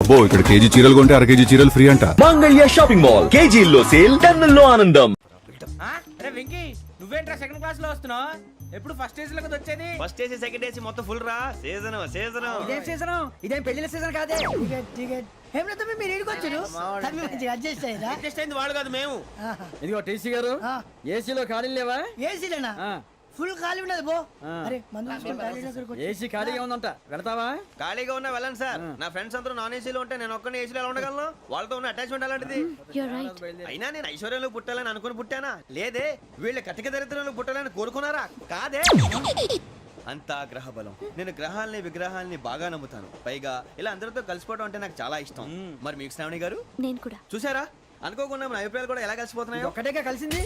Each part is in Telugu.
అబ్బో ఇక్కడ కేజీ చీరలు కొంటే అర కేజీ చీరలు ఫ్రీ అంట. మంగళ్య షాపింగ్ మాల్, కేజీల్లో సేల్, టన్నుల్లో ఆనందం. అరే వెంకీ, నువ్వేంట్రా సెకండ్ క్లాస్ లో వస్తున్నావు? ఎప్పుడు ఫస్ట్ ఏసీ లో కదా వచ్చేది? ఫస్ట్ ఏసీ సెకండ్ ఏసీ మొత్తం ఫుల్ రా. సీజన్ ఇదేం సీజన్? ఇదేం పెళ్లిన సీజన్ కాదే. మీరు ఏడుకొచ్చారు అడ్జస్ట్ అయ్యారా? అడ్జస్ట్ అయింది వాళ్ళు కాదు, మేము. ఇదిగో టీసీ గారు, ఏసీలో ఖాళీ లేవా? ఏసీలేనా? ఫుల్ ఖాళీ ఉన్నది బో. అరే మందు తీసుకొని టాయిలెట్ దగ్గరకు వచ్చి. ఏసీ ఖాళీగా ఉందంట, వెళ్తావా? ఖాళీగా ఉన్నా వెళ్ళండి సార్. నా ఫ్రెండ్స్ అందరూ నాన్ ఏసీలో ఉంటే నేను ఒక్కనే ఏసీలో ఎలా ఉండగలను? వాళ్ళతో ఉన్న అటాచ్మెంట్ అలాంటిది. అయినా నేను ఐశ్వర్యంలో పుట్టాలని అనుకుని పుట్టానా? లేదే. వీళ్ళ కటిక దరిద్రంలో పుట్టాలని కోరుకున్నారా? కాదే. అంతా గ్రహ బలం. నేను గ్రహాలని విగ్రహాలని బాగా నమ్ముతాను. పైగా ఇలా అందరితో కలిసిపోవడం అంటే నాకు చాలా ఇష్టం. మరి మీకు శ్రావణి గారు? నేను కూడా. చూసారా, అనుకోకుండా మన అభిప్రాయాలు కూడా ఎలా కలిసిపోతున్నాయో. ఒక్కటేగా కలిసింది.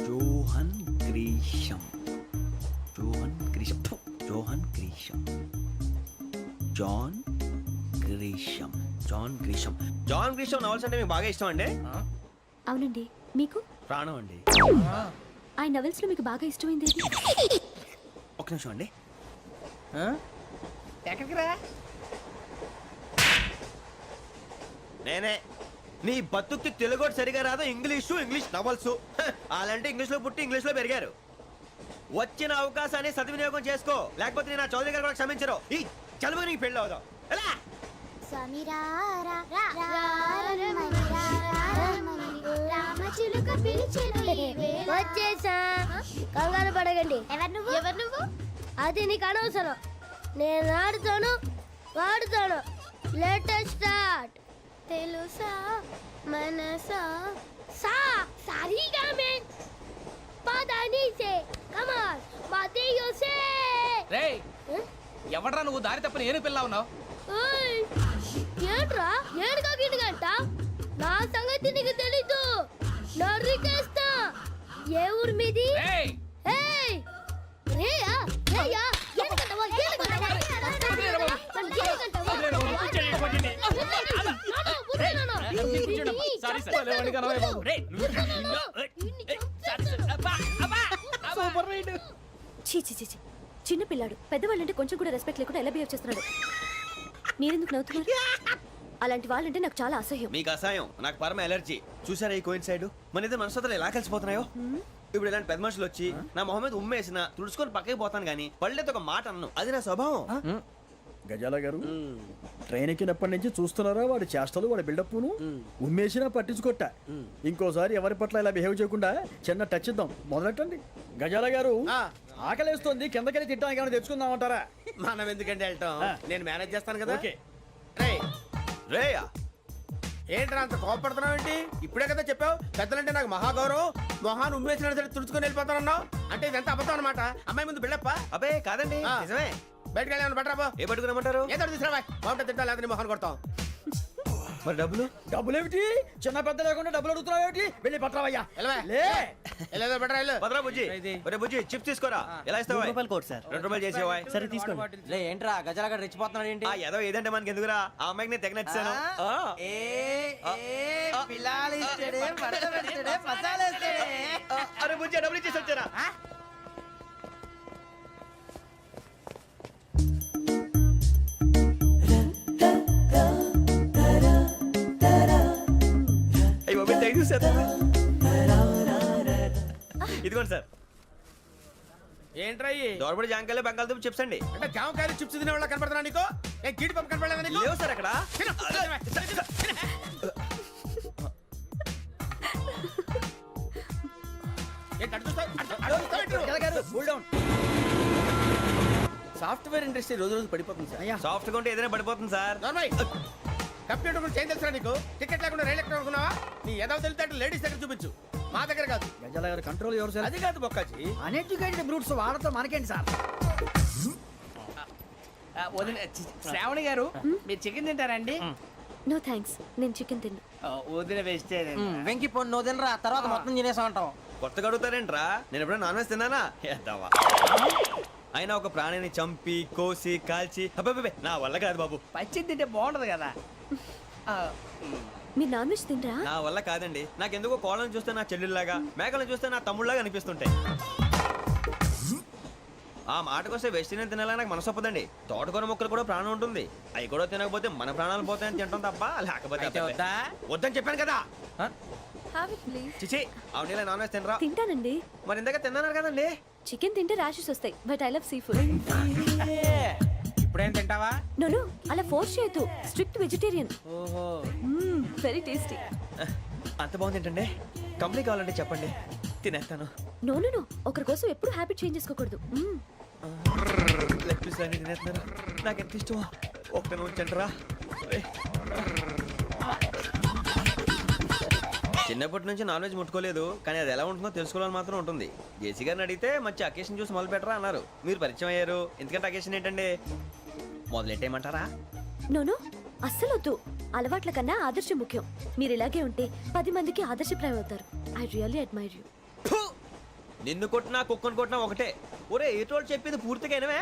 Johan Grisham, Johan Grisham, Johan Grisham, John Grisham, John Grisham. John Grisham novels అంటే మీకు బాగా ఇష్టం అండి? అవునండి. మీకు? ప్రాణం అండి. ఆ నవెల్స్ లో మీకు బాగా ఇష్టమైంది? ఒక నిమిషం అండి. ఎక్కడికి రా? నేనే. నీ బతుక్కి తెలుగు సరిగా రాదు, ఇంగ్లీష్ నవల్స్. అలాంటి ఇంగ్లీష్ లో పుట్టి ఇంగ్లీష్ లో పెరిగారు. వచ్చిన అవకాశాన్ని సద్వినియోగం చేసుకో, లేకపోతే నేను చౌదరి గారు కూడా క్షమించరు. ఈ చలువు నీకు పెళ్ళి అవుదాం. ఎలా? వచ్చేసా, కంగారు పడగండి. ఎవరు నువ్వు? అది నీకు అనవసరం. నేను ఆడుతాను, వాడుతాను. Latest start. తెలుసా మనసా సా సారీగా మెన్ పదని సే కమాన్ మాదేయో సే. రేయ్, ఎవడ్రా నువ్వు? దారి తప్పని ఏను పిల్ల ఉన్నావు? ఓయ్ ఏంట్రా ఏడుగా గిడుగంట? నా సంగతి నీకు తెలీదు. నరికేస్తా. ఏ ఊరు మీది? రేయ్, ఏయ్ రేయా రేయా ఏడుగంటవా ఏడుగంటవా చిన్న పిల్లాడు. పెద్దవాళ్ళంటే కొంచెం కూడా రెస్పెక్ట్ లేకుండా ఎలా బిహేవ్ చేస్తున్నాడు. మీరెందుకు నవ్వుతున్నారు? అలాంటి వాళ్ళంటే నాకు చాలా అసహ్యం. మీకు అసహ్యం, నాకు పరమ ఎలర్జీ. చూసారా ఈ కోయిన్సైడ్? మన ఇద్దరు మనసులు ఎలా కలిసిపోతున్నాయో. ఇప్పుడు ఇలాంటి పెద్ద మనుషులు వచ్చి నా మొహం మీద ఉమ్మేసిన తుడుచుకొని పక్కకి పోతాను కానీ పళ్ళేతో ఒక మాట అన్ను. అది నా స్వభావం. గజాల గారు, ట్రైన్ ఎక్కినప్పటి నుంచి చూస్తున్నారా వాడి చేష్టలు, వాడి బిల్డప్ను? ఉమ్మేసినా పట్టించుకోట. ఇంకోసారి ఎవరి పట్ల ఇలా బిహేవ్ చేయకుండా చిన్న టచ్ ఇద్దాం. మొదలెట్టండి. గజాల గారు, ఆకలేస్తుంది, కిందకెళ్ళి తిట్టడానికి ఏమైనా తెచ్చుకుందామంటారా? మనం ఎందుకంటే వెళ్తాం, నేను మేనేజ్ చేస్తాను కదా. ఓకే. రేయా, ఏంట్రా అంత కోపడుతున్నావు ఏంటి? ఇప్పుడే కదా చెప్పావు పెద్దలంటే నాకు మహాగౌరవం, మొహాన్ని ఉమ్మేసిన సరే తుడుచుకొని వెళ్ళిపోతానన్నావు. అంటే ఇదంతా అబద్ధం అనమాట. అమ్మాయి ముందు బిల్డప్ప? అబే కాదండి, నిజమే. బయటకు వెళ్ళి బట్రాబో. ఏ పట్టుకురమ్మంటారు? ఏదో తీసుకురా, బాగుంటే తింటా, లేదా మొహాన్ని కొడతాం. మరి డబ్బులు? డబ్బులు ఏమిటి? చిన్న పెద్ద లేకుండా డబ్బులు అడుగుతున్నావు ఏమిటి? వెళ్ళి పట్టరావయ్యా. బట్రా వెళ్ళు. భద్రా బుజ్జి, ఒరే బుజ్జి చిప్స్ తీసుకోరా. ఎలా ఇస్తావా? ₹2 చేసేవా? సరే తీసుకోండి. ఏంట్రా గజలగా రెచ్చిపోతున్నాడు ఏంటి? ఏదో ఏదంటే మనకి ఎందుకురా, ఆ అమ్మాయికి నేను తెగ నచ్చాను. అరే బుజ్జి, డబ్బులు ఇచ్చేసి వచ్చారా? ఇదిగోండి సార్. ఏంట్రా దోరబడి జాంకాయలు బంగాళదుంప చిప్స్ అండి. అంటే జామకాయలు చిప్స్ తినే వాళ్ళ కనపడుతున్నా నీకు? ఏ గీడి పంపు కనపడలేదా నీకు? లేవు సార్ అక్కడ. సాఫ్ట్వేర్ ఇండస్ట్రీ రోజు రోజు పడిపోతుంది సార్. సాఫ్ట్ గా ఉంటే ఏదైనా పడిపోతుంది సార్. కంప్యూటర్ గురించి ఏం తెలుసా నీకు? టికెట్ లేకుండా రైలు ఎక్కడ అనుకున్నావా? నీ ఏదో తెలితే లేడీస్ దగ్గర చూపించు, మా దగ్గర కాదు. గజాల గారు కంట్రోల్ ఎవరు సార్? అది కాదు బొక్కాజీ. అన్ఎడ్యుకేటెడ్ బ్రూట్స్ వాడతో మనకేంటి సార్? శ్రావణి గారు, మీరు చికెన్ తింటారండి? నో థ్యాంక్స్, నేను చికెన్ తిన్నా. వదిన వేస్తే వెంకి పొన్ను నువ్వు తినరా, తర్వాత మొత్తం తినేసా ఉంటాం. కొత్తగా అడుగుతారేంట్రా? నేను ఎప్పుడైనా నాన్ వెజ్ తిన్నానా? ఎద్దావా. అయినా ఒక ప్రాణిని చంపి కోసి కాల్చి నా వల్ల కాదు బాబు. పచ్చి తింటే బాగుంటది కదా. మీరు నాన్ వెజ్ తినరా? నా వల్ల కాదండి. నాకెందుకో కోళ్ళని చూస్తే నా చెల్లెళ్ళలాగా, మేకలను చూస్తే నా తమ్ముళ్ళలాగా అనిపిస్తుంటాయి. ఆ మాటకొస్తే వెస్టిరియన్ తినాలని నాకు మనసు ఒప్పదండి. తోటకూర మొక్కలు కూడా ప్రాణం ఉంటుంది. అవి కూడా తినకపోతే మన ప్రాణాలు పోతాయని తింటాం తప్ప లేకపోతే అబ్బబ్బే. వద్దని చెప్పాను కదా. Have it, please. చిచి అవునీ నాన్ వెజ్ తినరా? తింటానండి. మరి ఇందాక తిన్నాను కదండి. చికెన్ తింటే ర్యాషెస్ వస్తాయి, but I love sea food. ఇప్పుడేం తింటావా? నో అలా ఫోర్స్ చేయొద్దు. Strict vegetarian. ఓహో, వెరీ టేస్టీ. అంత బాగుంది ఏంటండి? కంప్లీట్ కావాలంటే చెప్పండి, తినేస్తాను. నో ఒకరి కోసం ఎప్పుడు హ్యాబిట్ చేంజ్ చేసుకోకూడదు. లెగ్ పీస్ అన్ని తినేస్తున్నారు. నాకు ఎంత ఇష్టమో. ఒక్క ఉంచండిరా. చిన్నప్పటి నుంచి నాన్ వెజ్ ముట్టుకోలేదు, కానీ అది ఎలా ఉంటుందో తెలుసుకోవాలని మాత్రం ఉంటుంది. జేసీ గారిని అడిగితే మంచి అకేషన్ చూసి మొదలు పెట్టరా అన్నారు. మీరు పరిచయం అయ్యారు, ఎందుకంటే అకేషన్ ఏంటండి? మొదలెట్టేయమంటారా? నో అస్సలు వద్దు. అలవాట్ల కన్నా ఆదర్శం ముఖ్యం. మీరు ఇలాగే ఉంటే 10 మందికి ఆదర్శప్రాయం అవుతారు. I really admire you. నిన్ను కొట్టినా కుక్కను కొట్టినా ఒకటే. ఒరే ఏటోళ్ళు చెప్పింది పూర్తిగా వినవే.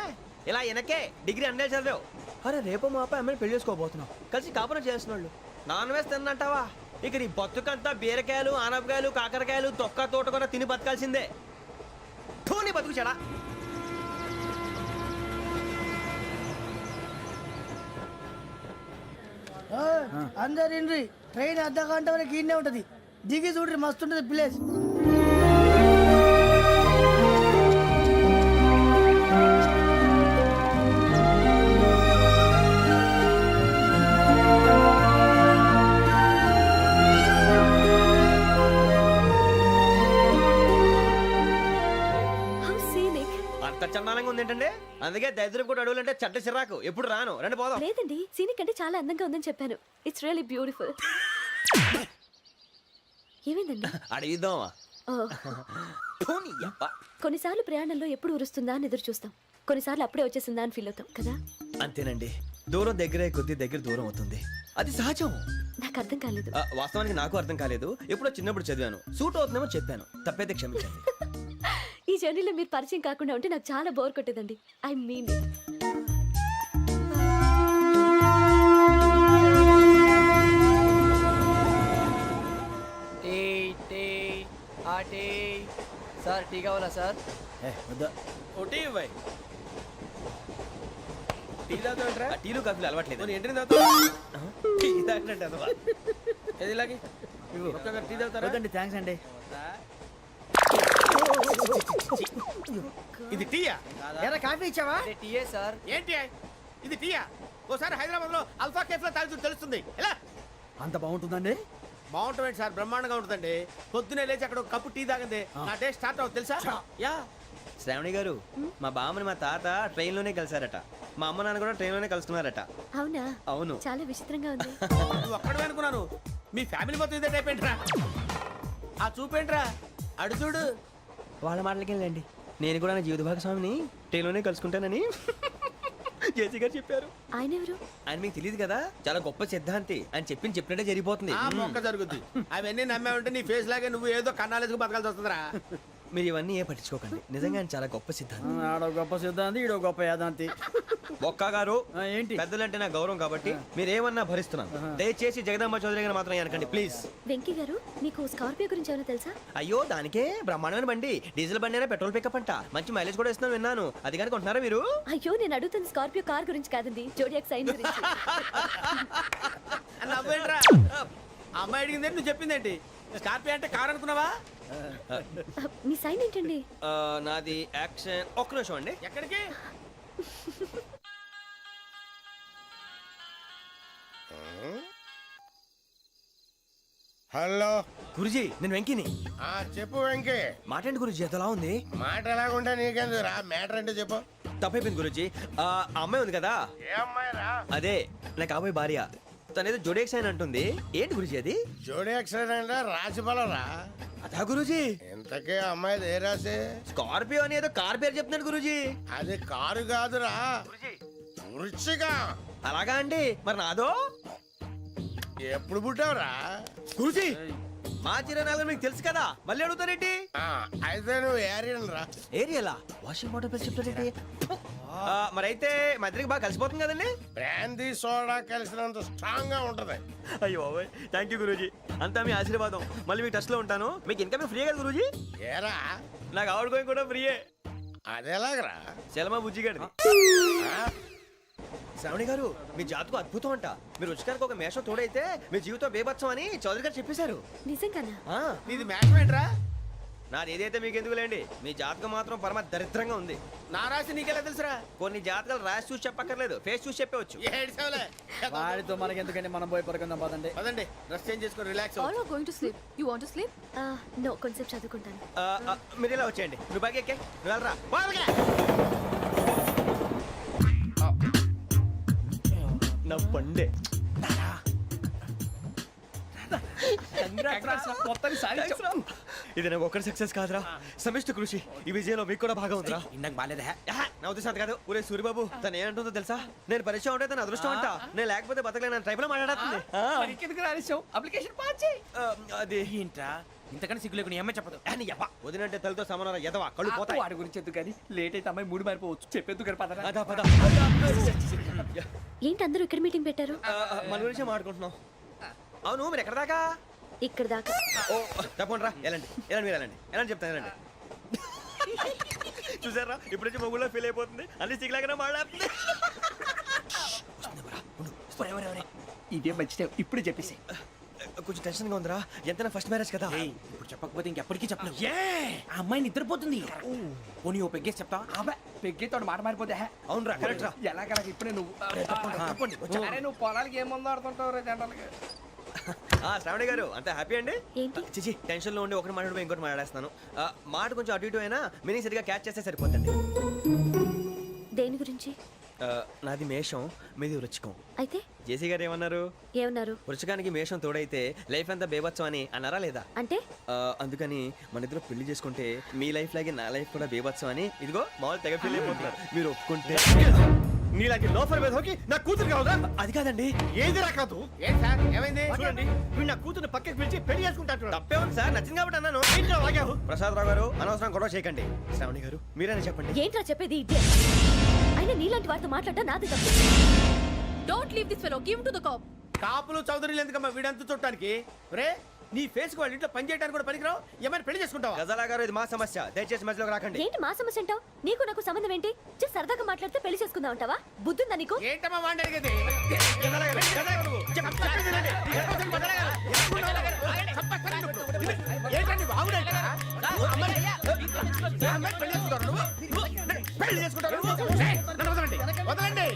ఇలా వెనకే డిగ్రీ అన్నే చదివావు. అరే రేపు మా అబ్బాయి అమ్మని పెళ్లి చేసుకోబోతున్నావు, కలిసి కాపురం చేసిన వాళ్ళు. నాన్ వెజ్ తిన్నంటావా? ఇక నీ బతుకంతా బీరకాయలు, ఆనపకాయలు, కాకరకాయలు, తొక్క తోట కూడా తిని బతకాల్సిందే. నీ బతుకు చెడా. అందరు ఇండ్రి, ట్రైన్ అర్ధ గంట వరకు ఇన్నే ఉంటది. దిగి చూడ్రి, మస్తు ఉంటది ప్లేస్. How scenic. అంత చందానంగా ఉంది ఏంటంటే, అందుకే దరిద్రం కూడా అడవులంటే చెడ్డ చిరాకు. ఎప్పుడు రాను, రండి పోదాం. లేదండి, సీనిక్ అంటే చాలా అందంగా ఉందని చెప్పాను. It's really beautiful. ఏమైందండి? అడిగిద్దామా? కొన్నిసార్లు ప్రయాణంలో ఎప్పుడు ఉరుస్తుందా అని ఎదురు చూస్తాం, కొన్నిసార్లు అప్పుడే వచ్చేసిందా అని ఫీల్ అవుతాం కదా. అంతేనండి, దూరం దగ్గర కొద్ది దగ్గర దూరం అవుతుంది. అది సహజం. నాకు అర్థం కాలేదు. వాస్తవానికి నాకు అర్థం కాలేదు. ఎప్పుడో చిన్నప్పుడు చదివాను, సూట్ అవుతుందేమో చెప్పాను. తప్పైతే క్షమించండి. ఈ జర్నీలో మీరు పరిచయం కాకుండా ఉంటే నాకు చాలా బోర్ కొట్టేదండి. I mean it. Sir tea కావాలా సార్? ఒకటి ఇవ్వాయి. టీ తాగుతాంట్రా? టీలు కాఫీలు అలవాట్లేదు. ఏంటి తాగుతావు? టీ తాగినట్టు అదవా. ఏది ఇలాగే ఒక్క టీ తాగుతారా? థ్యాంక్స్ అండి. ఇది టీయా? ఎరా కాఫీ ఇచ్చావా? టీయే సార్. ఏంటి ఇది టీయా? ఓసారి హైదరాబాద్ లో అల్ఫా కేఫ్ లో తాగుతూ తెలుస్తుంది. ఎలా అంత బాగుంటుందండి? బాగుంటుంది సార్, బ్రహ్మాండంగా ఉంటుందండి. పొద్దునే లేచి అక్కడ ఒక కప్పు టీ తాగింది నా డే స్టార్ట్ అవుతుంది తెలుసా? యా. శ్రావణి గారు, మా బామ్మని మా తాత ట్రైన్ లోనే కలిసారట. మా అమ్మ నాన్న కూడా ట్రైన్ లోనే కలుసుకున్నారట. అవునా? అవును. చాలా విచిత్రంగా ఉంది. నువ్వు ఒక్కడే అనుకున్నాను, మీ ఫ్యామిలీ మొత్తం ఇదే టైప్ ఏంట్రా? ఆ చూపేంట్రా, అడు చూడు. వాళ్ళ మాటలకి వెళ్ళండి. నేను కూడా నా జీవిత భాగస్వామిని ట్రైన్ లోనే కలుసుకుంటానని జేసీ గారు చెప్పారు. ఆయన ఎవరు? ఆయన మీకు తెలియదు కదా, చాలా గొప్ప సిద్ధాంతి. అని చెప్పినట్టే జరిగిపోతుంది. ఆ మొక్క జరుగుద్ది. అవన్నీ నమ్మే ఉంటే నీ ఫేస్ లాగే నువ్వు ఏదో కన్నాలేసుకు బతకాల్సి వస్తుందిరా. మీరు ఇవన్నీ ఏ పట్టించుకోకండి. నిజంగా ఆయన చాలా గొప్ప సిద్ధాంతి. ఆడో గొప్ప సిద్ధాంతి, ఈడో గొప్ప యాదాంతి. బొక్క గారు, ఏంటి? పెద్దలంటే నా గౌరవం కాబట్టి మీరు ఏమన్నా భరిస్తున్నాను. దయచేసి జగదాంబ చౌదరి గారు మాత్రం అనకండి ప్లీజ్. వెంకీ గారు, మీకు స్కార్పియో గురించి ఏమైనా తెలుసా? అయ్యో దానికే బ్రహ్మాండమైన బండి. డీజిల్ బండి అయినా పెట్రోల్ పికప్ అంట. మంచి మైలేజ్ కూడా ఇస్తున్నాను విన్నాను. అది కానీ కొంటున్నారా మీరు? అయ్యో నేను అడుగుతుంది స్కార్పియో కార్ గురించి కాదండి, జోడియాక్ సైన్ గురించి. నవ్వేంట్రా? అమ్మాయి అడిగిందేంటి, నువ్వు చెప్పిందేంటి? స్కార్పియో అంటే కార్ అనుకున్నావా? మీ సైన్ ఏంటండి? నాది యాక్షన్. ఒక్క నిమిషం అండి. ఎక్కడికి? హలో గురుజీ, నేను వెంకిని. చెప్పు వెంకీ. మాటండి గురుజీ, ఎంతలా ఉంది? మాట ఎలాగుంటా నీకెందుకు రా, మ్యాటర్ అంటే చెప్పు. తప్పైపోయింది గురుజీ. ఆ అమ్మాయి ఉంది కదా, ఏ అమ్మాయి రా? అదే నా కాబోయే భార్య. తనేదో జోడేక్స్ అని అంటుంది. ఏంటి గురుజీ అది? జోడి యాక్సిడెంట్ రాసి బలరా. అదా గురుజీ? ఇంతకే అమ్మాయిది ఏ రాసి? స్కార్పియో అని ఏదో కార్ పేరు చెప్తున్నాడు గురుజీ. అది కారు కాదురా, వృచ్చిక. అలాగా అండి, మరి నాదో? ఎప్పుడు పుట్టావురా? గురుజీ, మా చిరనాలు మీకు తెలుసు కదా, మళ్ళీ అడుగుతారేంటి? అయితే నువ్వు ఏరియన్ రా. ఏరియలా? వాషింగ్ వాటర్ పేరు చెప్తారేంటి? మరైతే మా ఇద్దరికి బాగా కలిసిపోతుంది కదండి. బ్రాందీ సోడా కలిసినంత స్ట్రాంగ్ గా ఉంటది. అయ్యో థ్యాంక్ యూ గురూజీ, అంతా మీ ఆశీర్వాదం. మళ్ళీ మీ టచ్ లో ఉంటాను. మీకు ఇంకా ఫ్రీ కదా గురూజీ? ఏరా నాకు ఆవిడ గోయింగ్ కూడా ఫ్రీయే. అదేలాగరా? చలమా బుజ్జి గారిది. శ్రావణి గారు మీ జాతకు అద్భుతం అంట. మీరు రుచికారికి ఒక మేషం తోడైతే మీ జీవితం బేబత్సం అని చౌదరి గారు చెప్పేశారు. నిజంగానా? నీది మ్యాచ్ ఏంట్రా? నాది ఏదైతే మీకు ఎందుకులేండి, మీ జాతకం మాత్రం పరమ దరిద్రంగా ఉంది. నా రాసి నీకెలా తెలుసురా? కొన్ని జాతకాలు రాసి చూసి చెప్పక్కర్లేదు, ఫేస్ చూసి చెప్పవచ్చు. ఏడ్చావులే. వాడితో మనకి ఎందుకంటే మనం పోయి పడుకుందాం పదండి. పదండి, డ్రెస్ చేంజ్ చేసుకొని relax All are going to sleep. You want to sleep? No, కొంచెం చదువుకుంటాను. మీరు ఇలా వచ్చేయండి. నువ్వు బాగా ఎక్కే, నువ్వు వెళ్ళరా. నా పండే ఇది నాకు ఒక్కటి సక్సెస్ కాదురా, సమిష్టి కృషి. ఈ విజయంలో మీకు కూడా భాగం ఉందిరా. ఇందాక బాలేదా? నా ఉద్దేశం అంత కాదు. ఊరే సూరిబాబు తను ఏమంటుందో తెలుసా? నేను పరిచయం ఉంటే తన అదృష్టం అంట. నేను లేకపోతే బతకలేను ట్రైబ్ లో మాట్లాడుతుంది. అప్లికేషన్ పాస్ చేయి. అది ఏంట్రా ఇంతకన్నా సిగ్గు లేకుండా ఏమై చెప్పదు. వదినంటే తలతో సమానం ఎదవా, కళ్ళు పోతాయి. వాడి గురించి ఎందుకు కానీ లేట్ అయితే అమ్మాయి మూడు మారిపోవచ్చు. చెప్పేందుకు కానీ పదరా. అదా పద. ఏంటి అందరూ ఇక్కడ మీటింగ్ పెట్టారు? మన గురించి మాట్లాడుకుంటున్నాం. అవును మీరు ఎక్కడ దాకా? ఇక్కడ దాకా. ఓ తప్పకుండా రా, వెళ్ళండి వెళ్ళండి, మీరు వెళ్ళండి వెళ్ళండి, చెప్తాను వెళ్ళండి. చూసారా ఇప్పుడు నుంచి మొగుల్లో ఫీల్ అయిపోతుంది, అన్ని సిగ్లాగానే మాట్లాడుతుంది. ఇదే మంచి టైం, ఇప్పుడు చెప్పేసి. కొంచెం టెన్షన్ గా ఉందిరా, ఎంతైనా ఫస్ట్ మ్యారేజ్ కదా. ఇప్పుడు చెప్పకపోతే ఇంకెప్పటికీ చెప్పలేవు. ఆ అమ్మాయి నిద్రపోతుంది. పోనీ ఓ పెగ్గేసి చెప్తావా? అబ్బాయి పెగ్గేతో మాట మారిపోతే. అవునరా కరెక్ట్ రా. ఎలాగలా ఇప్పుడే నువ్వు అరే నువ్వు పొలాలకి ఏం మందు ఆడుతుంటావు రే జనరల్గా. శ్రావణి గారు అంత హ్యాపీ అండి? ఏంటి? చిచి టెన్షన్ లో ఉండి ఒకటి మాట్లాడిపోయి ఇంకోటి మాట్లాడేస్తాను. మాట కొంచెం అటు ఇటు అయినా మీనింగ్ సరిగా క్యాచ్ చేస్తే సరిపోతుంది. దేని గురించి? నాది మేషం, మీది వృచ్చికం. అయితే జేసీ గారు ఏమన్నారు? ఏమన్నారు? వృచ్చికానికి మేషం తోడైతే లైఫ్ అంతా బేబత్సం అని అన్నారా లేదా? అంటే అందుకని మన ఇద్దరు పెళ్లి చేసుకుంటే మీ లైఫ్ లాగే నా లైఫ్ కూడా బేబత్సం అని ఇదిగో మామూలు తెగ పెళ్లి అయిపోతున్నారు. మీరు ఒప్పుకుంటే నీలాంటి లోఫర్ మీద హోకి నా కూతురు కావదా? అది కాదండి. ఏది రాకాదు. ఏం సార్ ఏమైంది? చూడండి వీడు నా కూతురు పక్కకి పిలిచి పెళ్లి చేసుకుంటాడు. తప్పే ఉంది సార్, నచ్చింది కాబట్టి అన్నాను. ప్రసాద్ రావు గారు అనవసరం గొడవ చేయకండి. శ్రావణి గారు మీరైనా చెప్పండి. ఏంట్రా చెప్పేది? అయినా నీలాంటి వారితో మాట్లాడటం నాది తప్పు. Don't leave this fellow, give him to the cop. కాపులు చౌదరులు ఎందుకమ్మా వీడంతా చూడటానికి? రే నీ ఫేస్ కు వాళ్ళ ఇంట్లో పని చేయడానికి కూడా పనికిరావు. ఏమైనా పెళ్లి చేసుకుంటావా? గజాలా గారు ఇది మా సమస్య, దయచేసి మధ్యలోకి రాకండి. ఏంటి మా సమస్య అంటావు? నీకు నాకు సంబంధం ఏంటి? జస్ట్ సరదాగా మాట్లాడితే పెళ్లి చేసుకుందాం అంటావా? బుద్ధుందా నీకు? ఏంటమ్మా వాడిని అడిగేది? ఏంటండి బాగుండేట? పెళ్లి చేసుకుంటారు. వదలండి.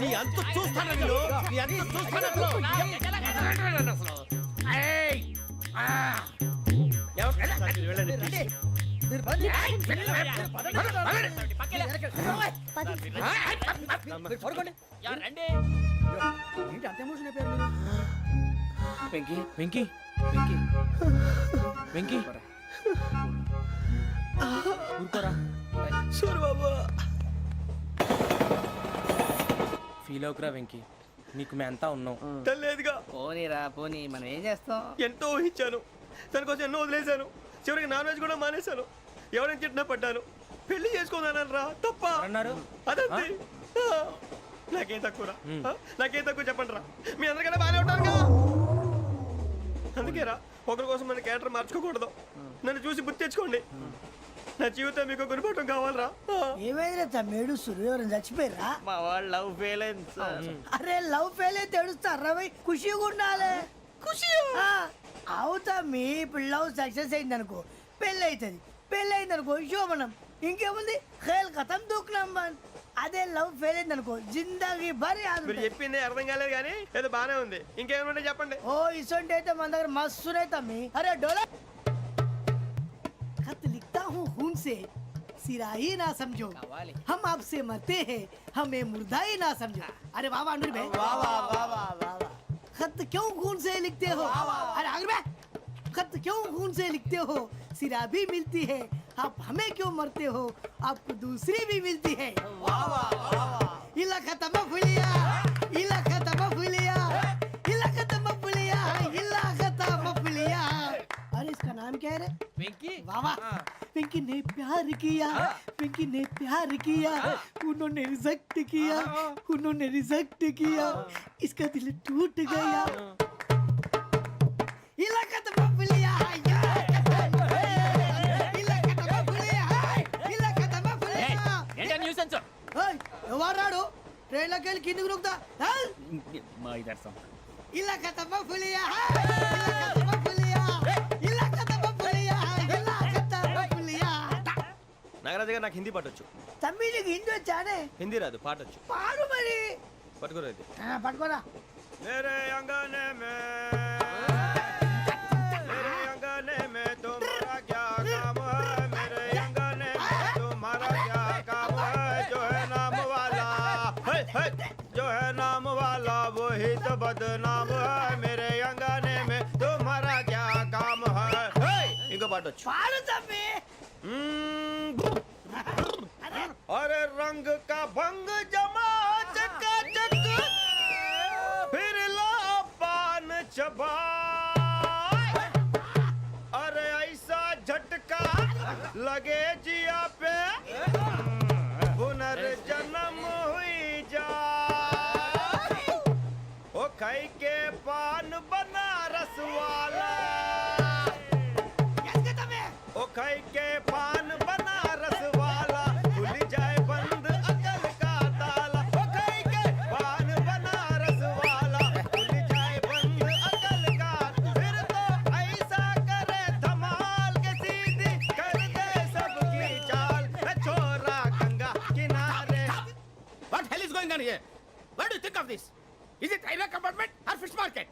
నీ అంత చూస్తాను నీ అంత చూస్తాను. వెంకీ వెంకీ వెంకీ వెంకీ ఊరుకోరా. సూరిబాబు ఫీల్ అవుకురా వెంకీ, నీకు మేమంతా ఉన్నాం. తెలియదుగా. పోనీరా పోనీ, మనం ఏం చేస్తాం? ఎంతో ఊహించాను, తన కోసం ఎన్నో వదిలేశాను. చివరికి నాన్ వెజ్ కూడా మానేశాను. ఎవరైనా తిట్టినా పడ్డాను. పెళ్లి చేసుకుందానని రా తప్ప అన్నారు. అదంతే. నాకేం తక్కువరా? నాకేం తక్కువ చెప్పండి రా. మీ అందరికన్నా బాగానే ఉంటారు కదా. అందుకే రా, ఒకరి కోసం మన క్యారెక్టర్ మార్చుకోకూడదు. నన్ను చూసి గుర్తు తెచ్చుకోండి. నా జీవితం మీకు గురిపటం కావాలరా. ఏమైనా తమ్మేడు సూర్యవరం చచ్చిపోయిరా? మా వాళ్ళు లవ్ ఫెయిల్ అయింది సార్. అరే లవ్ ఫెయిల్ అయితే ఏడుస్తారా? ఖుషిగా ఉండాలి. ఖుషి అవుతా. మీ ఇప్పుడు లవ్ సక్సెస్ అయింది అనుకో పెళ్ళి అవుతుంది. పెళ్ళి అయింది అనుకో శోభనం. ఇంకేముంది ఖేల్ కథం దూకునాం బాన్. అదే లవ్ ఫెయిల్ అయింది అనుకో జిందాగీ భారీ. మీరు చెప్పింది అర్థం కాలేదు కానీ ఏదో బానే ఉంది. ఇంకేమైనా చెప్పండి. ఓ ఇసొంటి అయితే మన దగ్గర మస్తునే తమ్మి. అరే డోలా खत लिखता हूँ खून से सिरा ही ना समझो, हम आपसे मरते हैं हमें मुर्दा ही ना समझो. अरे वाह वाह अनुर भाई, वाह वाह वाह वाह वाह. खत क्यों खून से लिखते हो? अरे अनुर भाई, खत क्यों खून से लिखते हो? सिरा भी मिलती है, आप हमें क्यों मरते हो? आपको दूसरी भी मिलती है. वाह वाह वाह. इला खत्म फुलिया, इला खत्म फुलिया, इला खत्म फुलिया, इला खत्म फुलिया. अरे इसका नाम क्या रे వెంకీ वाह वाह पिंकी ने प्यार किया पिंकी ने प्यार किया उन्होंने रिजेक्ट किया उन्होंने रिजेक्ट किया इसका दिल टूट गया इलाका तो बबलिया इलाका तो बबलिया इलाका तो बबलिया ఏంటా న్యూసెన్స్ ओए ఎవరాడు ట్రైన్ లోకి వెళ్ళి కిందికి రుకుతా మా ఇదర్సం इलाका तो बबलिया इलाका तो बबलिया इलाका तो बबलिया इलाका तो बबलिया నాగరాజు గారు నాకు హిందీ పాటొచ్చు. తమ్మి నీకు హిందీ వచ్చానే హిందీ రాదు పాటొచ్చు. పాడు మరి పట్టుకోలేదు. పట్టుకోరా मेरे अंगने में मेरे अंगने में तुम्हारा क्या काम है मेरे अंगने में तुम्हारा क्या काम है जो है नाम वाला जो है नाम वाला वही तो बदनाम है मेरे अंगने में तुम्हारा क्या काम है इनको पाटो పాడు తమ్మి अरे रंग का भंग जमा चकाचक फिर ला पान चबा अरे ऐसा झटका लगे जिया पे पुनर्जन्म हुई जा ओ खाई के पान बनारस वाला ओ खाई के पान बनारस वाला खुल जाए बंद अकल का ताला ओ खाई के पान बनारस वाला खुल जाए बंद अकल का फिर तो ऐसा करे धमाल के सीधी कर दे सबकी चाल छोरा गंगा किनारे What hell is going on here? What do you think of this? Is it railway compartment or fish market?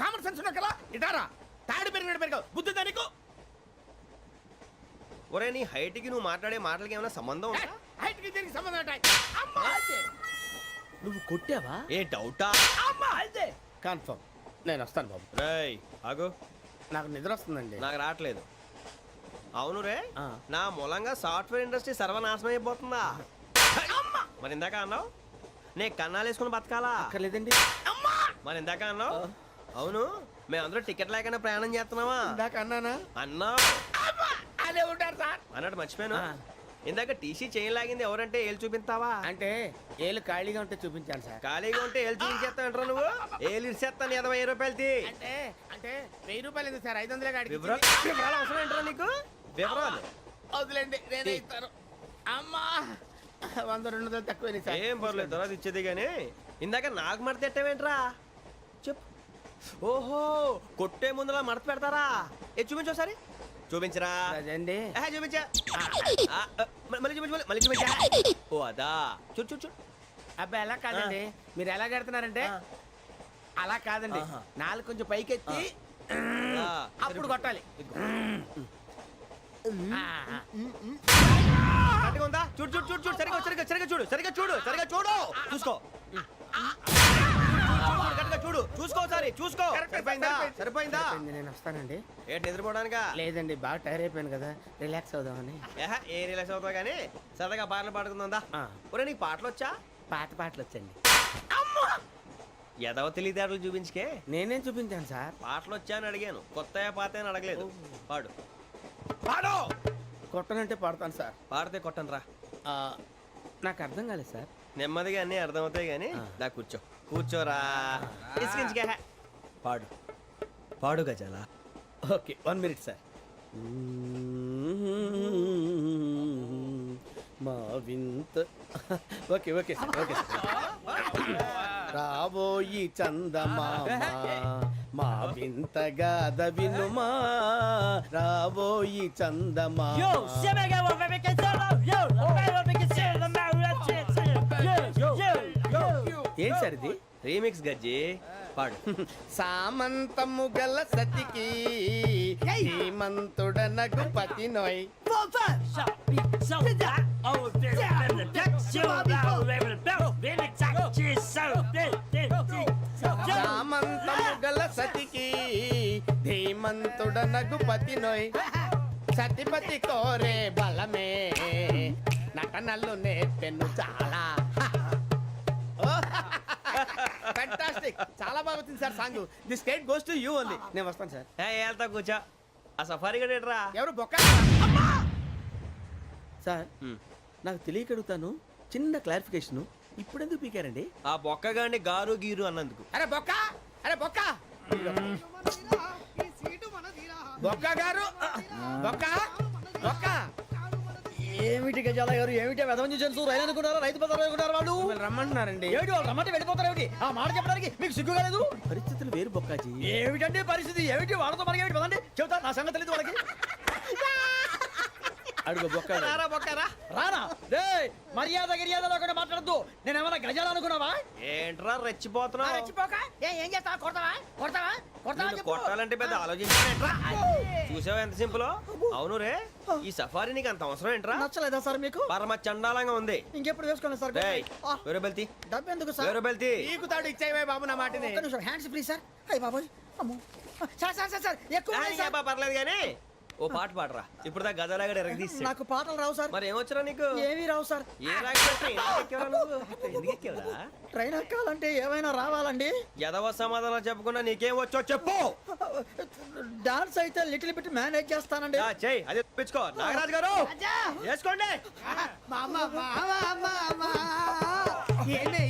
Common sense ఉన్నా కదా ఇటారా తాడు పెరిగినట్టు పెరగవు బుద్ధి దానికి ఒరే నీ హైట్ కి నువ్వు మాట్లాడే మాటలకి ఏమైనా సంబంధం ఉందా హైట్ కి దీనికి సంబంధం ఉంటాయి అమ్మా అయితే నువ్వు కొట్టావా ఏ డౌటా అమ్మా అయితే కన్ఫర్మ్ నేను వస్తాను బాబు రేయ్ ఆగు నాకు నిద్ర వస్తుందండి నాకు రావట్లేదు అవును రే నా మూలంగా సాఫ్ట్వేర్ ఇండస్ట్రీ సర్వనాశనం అయిపోతుందా మరి ఇందాక అన్నావు నే కన్నాలు వేసుకుని బతకాలా అక్కర్లేదండి మరి ఇందాక అన్నావు అవును మేమందరూ టికెట్ లేకుండా ప్రయాణం చేస్తున్నావా ఇందాక అన్నానా అన్నావు అదే ఉంటారు సార్ అన్నట్టు మర్చిపోయాను ఇందాక టీసీ చైన్ లాగింది ఎవరంటే ఏళ్ళు చూపిస్తావా అంటే ఏళ్ళు ఖాళీగా ఉంటే చూపించాను సార్ ఖాళీగా ఉంటే ఏళ్ళు చూపించేస్తావు నువ్వు ఏళ్ళు ఇచ్చేస్తాను 20 రూపాయలది అంటే అంటే 1000 రూపాయలు ఎందుకు సార్ 500 కాడికి వివరాలు అవసరం ఏంట్రా నీకు వివరాలు వదిలేండి నేనే ఇస్తాను అమ్మా 100 200 తక్కువ సార్ ఏం పర్లేదు తర్వాత ఇచ్చేది కానీ ఇందాక నాకు మడత ఎట్టవేంట్రా చెప్పు ఓహో కొట్టే ముందులా మడత పెడతారా ఏ చూపించు ఒకసారి చూపించరా అదండి చూపించా మళ్ళీ చూపించు మళ్ళీ చూపించా ఓ అదా చూడు చూడు చూడు అబ్బాయి ఎలా కాదండి మీరు ఎలా కడుతున్నారంటే అలా కాదండి నాలుగు కొంచెం పైకెత్తి అప్పుడు కొట్టాలి కరెక్ట్గా ఉందా చూడు చూడు చూడు చూడు సరిగా సరిగా సరిగా చూడు సరిగా చూడు సరిగా చూడు చూసుకో కరెక్ట్గా చూడు చూసుకో ఒకసారి చూసుకో సరిపోయిందా సరిపోయిందా నేను వస్తానండి ఏంటి నిద్రపోవడానికా లేదండి బాగా టైర్ అయిపోయాను కదా రిలాక్స్ అవుదామని ఏ రిలాక్స్ అవుతావు కానీ సరదాగా పాటలు పాడుకుందా ఒరే నీకు పాటలు వచ్చా పాత పాటలు వచ్చండి ఎదవ తెలివితేటలు చూపించుకే నేనేం చూపించాను సార్ పాటలు వచ్చా అని అడిగాను కొత్త పాత అని అడగలేదు పాడు పాడు కొట్టనంటే పాడతాను సార్ పాడితే కొట్టను రా నాకు అర్థం కాలేదు సార్ నెమ్మదిగా అన్నీ అర్థమవుతాయి కానీ దా కూర్చో కూర్చోరా ఇసుకించుకే పాడు పాడు గజాల ఓకే 1 మినిట్ సార్ మా వింత okay okay sir okay sir రాబోయి చందమామ మా వింత గాథ వినుమా రాబోయి చందమామ ఏంటి సార్ ఇది రీమిక్స్ గజ్జి పాడు సామంతము గల సతికి హేమంతుడనగు పతి నోయ్ సామంతము గల సతికి ధీమంతుడనగు పతి నోయ్ సతిపతి కోరే బలమే నటనలు నేర్పెను చాలా ఫ్యాంటాస్టిక్ చాలా బాగా వచ్చింది sir song this state goes to you only నేను వస్తాను సార్ వెళ్తా కూర్చో ఆ సఫారీ గడేట్రా ఎవరు బొక్క సార్ నాకు తెలియక అడుగుతాను, చిన్న క్లారిఫికేషన్. ఇప్పుడు ఎందుకు పీకారండి? ఆ బొక్కగాడిని గారు గీరు అన్నందుకు. అరే బొక్క అరే బొక్క బొక్క గారు బొక్క బొక్క ఏమిటి గజాల గారు, ఏమిటి వెదవం చూసాను రైలు అనుకున్నారా, రైతు బజార్ అనుకున్నారా వాళ్ళు? మిమ్మల్ని రమ్మంటున్నారండి. ఏమిటి వాళ్ళు రమ్మంటే వెళ్ళిపోతారు ఏమిటి? ఆ మాట చెప్పడానికి మీకు సిగ్గు కాలేదు? పరిస్థితులు వేరు బొక్కాజీ. ఏమిటండి పరిస్థితి, ఏమిటి వాళ్ళతో మనకి ఏమిటి పదండి చెబుతా, నా సంగతి తెలియదు వాళ్ళకి. అడుగు బొక్క. రారా బొక్కరా. రానా రే, మర్యాద గిర్యాద లేకుండా మాట్లాడద్దు. నేను ఏమన్నా గజాలు అనుకున్నావా? ఏంట్రా రెచ్చిపోతున్నావు? రెచ్చిపోక ఏం చేస్తావా? కొడతావా కొడతావా కొడతావా నిన్ను చెప్పు. కొట్టాలంటే పెద్ద ఆలోచించానేంట్రా? చూసావా ఎంత సింపుల్? అవును రే, ఈ సఫారీ నీకు అంత అవసరం ఏంట్రా? నచ్చలేదా సార్ మీకు? పరమ చండాలంగా ఉంది. ఇంకెప్పుడు వేసుకోండి సార్. రేయ్, వేరే బెల్తి డబ్బు ఎందుకు సార్? వేరే బెల్తి. నీకు తాడు ఇచ్చేవే బాబు నా మాటని. ఒక్క నిమిషం, హ్యాండ్స్ ఫ్రీ సార్. అయ్య బాబోయ్, అమ్మో. సార్ సార్ సార్ సార్ ఎక్కువ ఉన్నాయి సార్. పర్లేదు కానీ ఓ పాట పాడరా. ఇప్పుడు దా గదలాగడ ఎరగదీసి. నాకు పాటలు రావు సార్. మరి ఏమొచ్చరా నీకు? ఏమీ రావు సార్. ఏ రాకపోతే ఎందుకు ఎక్కేవరా నువ్వు? ఎందుకు ఎక్కేవరా? ట్రైన్ ఎక్కాలంటే ఏమైనా రావాలండి? ఎదవ సమాధానం చెప్పకుండా నీకేం వచ్చో చెప్పు. డాన్స్ అయితే లిటిల్ బిట్ మేనేజ్ చేస్తానండి. చెయ్యి అదే తెప్పించుకో. నాగరాజు గారు వేసుకోండి. మామ మామ మామ ఏమే